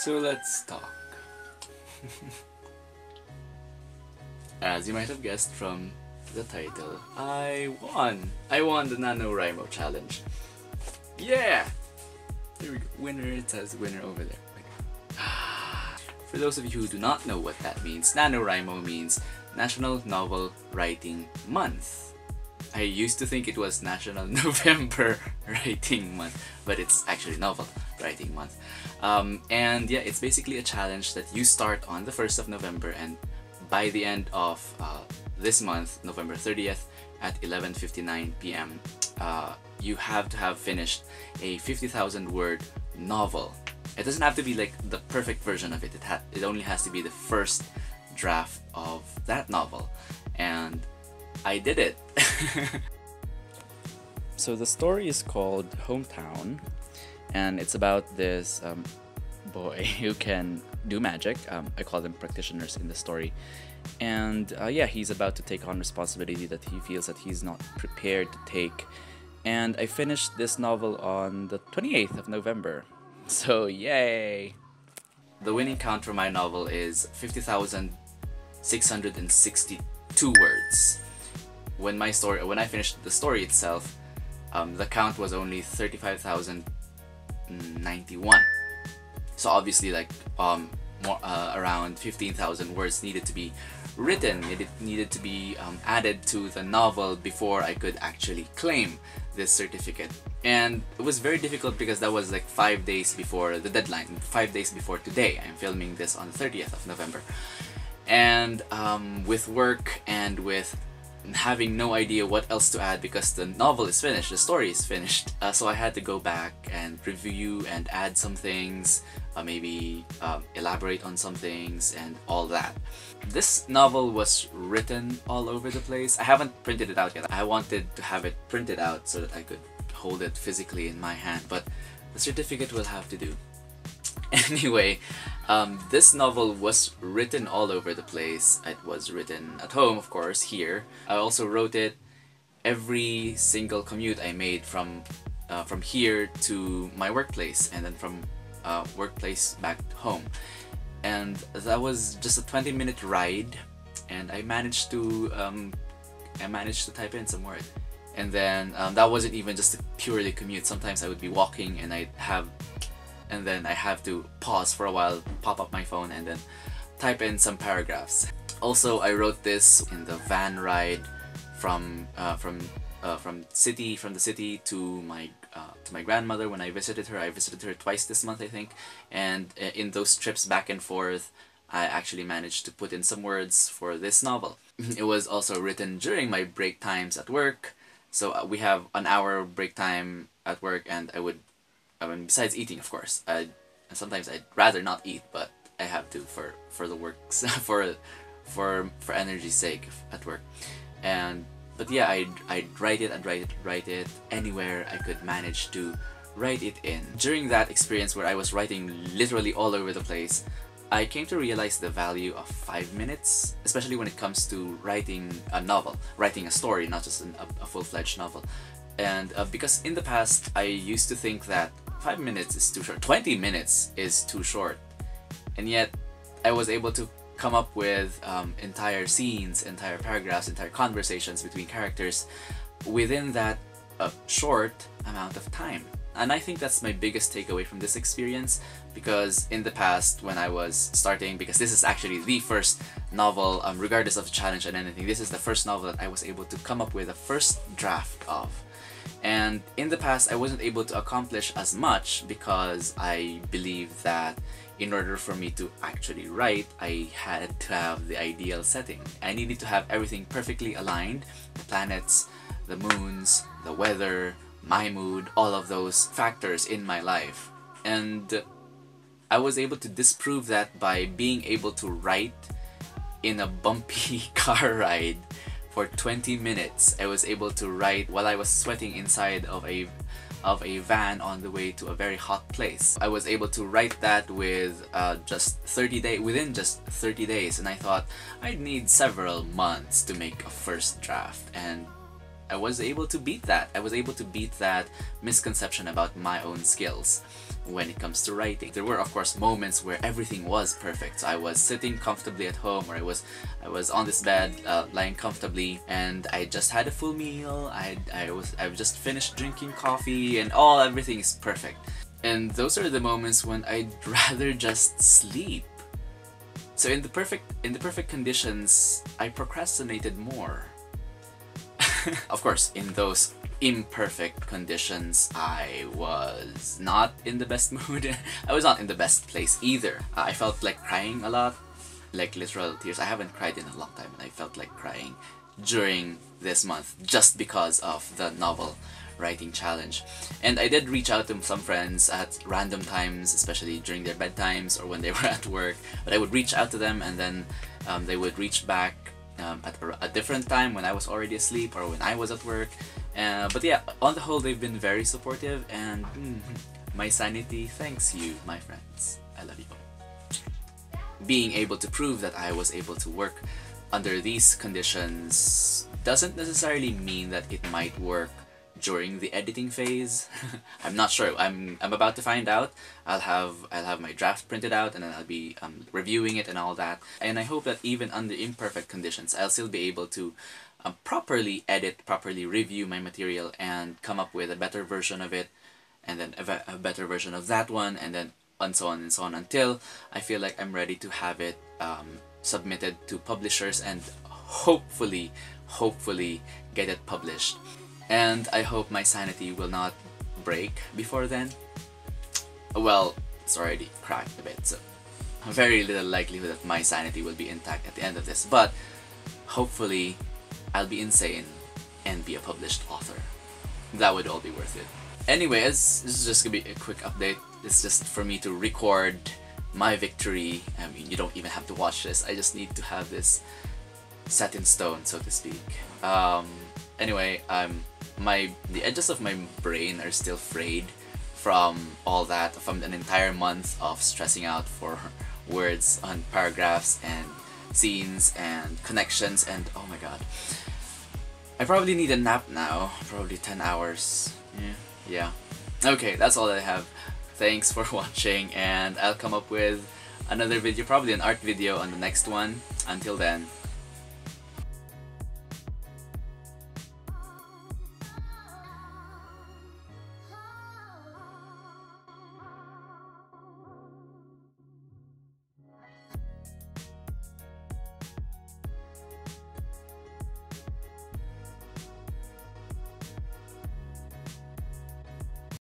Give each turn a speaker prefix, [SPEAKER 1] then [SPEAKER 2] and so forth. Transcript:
[SPEAKER 1] So let's talk. As you might have guessed from the title, I won! I won the NaNoWriMo challenge. Yeah! There we go. Winner, it says winner over there. For those of you who do not know what that means, NaNoWriMo means National Novel Writing Month. I used to think it was National November Writing Month, but it's actually Novel Writing Month. And yeah, it's basically a challenge that you start on the 1st of November, and by the end of this month, November 30th at 11:59 p.m, you have to have finished a 50,000 word novel. It doesn't have to be like the perfect version of it. It only has to be the first draft of that novel, and I did it. So the story is called Hometown, and it's about this boy who can do magic. I call them practitioners in the story, and yeah, he's about to take on responsibility that he feels that he's not prepared to take. And I finished this novel on the 28th of November. So yay! The winning count for my novel is 50,662 words. When I finished the story itself, the count was only 35,091. So obviously, like around 15,000 words needed to be written. It needed to be added to the novel before I could actually claim this certificate. And it was very difficult because that was like 5 days before the deadline, 5 days before today. I'm filming this on the 30th of November. And with work and with having no idea what else to add because the novel is finished, the story is finished, so I had to go back and review and add some things, maybe elaborate on some things and all that. This novel was written all over the place. I haven't printed it out yet. I wanted to have it printed out so that I could hold it physically in my hand, but the certificate will have to do. Anyway, this novel was written all over the place. It was written at home, of course, here. I also wrote it every single commute I made from here to my workplace, and then from workplace back home. And that was just a 20-minute ride, and I managed to type in some words. And then that wasn't even just a purely commute. Sometimes I would be walking and then I have to pause for a while, pop up my phone, and then type in some paragraphs. Also, I wrote this in the van ride from the city to my grandmother when I visited her. I visited her twice this month, I think, and in those trips back and forth, I actually managed to put in some words for this novel. It was also written during my break times at work, so we have an hour break time at work, and besides eating, of course, sometimes I'd rather not eat, but I have to for the works for energy's sake at work. But yeah, I'd write it anywhere I could manage to write it in. During that experience where I was writing literally all over the place, I came to realize the value of 5 minutes, especially when it comes to writing a novel, writing a story, not just a full-fledged novel. And because in the past, I used to think that 5 minutes is too short, 20 minutes is too short, and yet I was able to come up with entire scenes, entire paragraphs, entire conversations between characters within that short amount of time. And I think that's my biggest takeaway from this experience, because in the past when I was starting, because this is actually the first novel, regardless of the challenge and anything, this is the first novel that I was able to come up with a first draft of. And in the past, I wasn't able to accomplish as much because I believe that in order for me to actually write, I had to have the ideal setting. I needed to have everything perfectly aligned, the planets, the moons, the weather, my mood, all of those factors in my life. And I was able to disprove that by being able to write in a bumpy car ride for 20 minutes. I was able to write while I was sweating inside of a van on the way to a very hot place. I was able to write that with within just 30 days, and I thought I'd need several months to make a first draft. And I was able to beat that. I was able to beat that misconception about my own skills when it comes to writing. There were, of course, moments where everything was perfect. So I was sitting comfortably at home, or I was on this bed, lying comfortably, and I just had a full meal. I've just finished drinking coffee, and everything is perfect. And those are the moments when I'd rather just sleep. So in the perfect conditions, I procrastinated more. Of course, in those imperfect conditions, I was not in the best mood. I was not in the best place either. I felt like crying a lot, like literal tears. I haven't cried in a long time, and I felt like crying during this month just because of the novel writing challenge. And I did reach out to some friends at random times, especially during their bedtimes or when they were at work. But I would reach out to them, and then they would reach back at a different time when I was already asleep or when I was at work. But yeah, on the whole, they've been very supportive, and my sanity thanks you, my friends. I love you all. Being able to prove that I was able to work under these conditions doesn't necessarily mean that it might work during the editing phase. I'm not sure. I'm about to find out. I'll have my draft printed out, and then I'll be reviewing it and all that. And I hope that even under imperfect conditions, I'll still be able to properly edit, properly review my material, and come up with a better version of it, and then a better version of that one, and then so on and so on, until I feel like I'm ready to have it submitted to publishers and hopefully get it published. And I hope my sanity will not break before then. Well, it's already cracked a bit, so very little likelihood that my sanity will be intact at the end of this, but hopefully I'll be insane and be a published author. That would all be worth it. Anyways, this is just gonna be a quick update. It's just for me to record my victory. I mean, you don't even have to watch this. I just need to have this set in stone, so to speak. Anyway, the edges of my brain are still frayed from all that, from an entire month of stressing out for words on paragraphs and scenes and connections, and oh my god. I probably need a nap now, probably 10 hours. Yeah. Okay, that's all I have. Thanks for watching, and I'll come up with another video, probably an art video on the next one. Until then,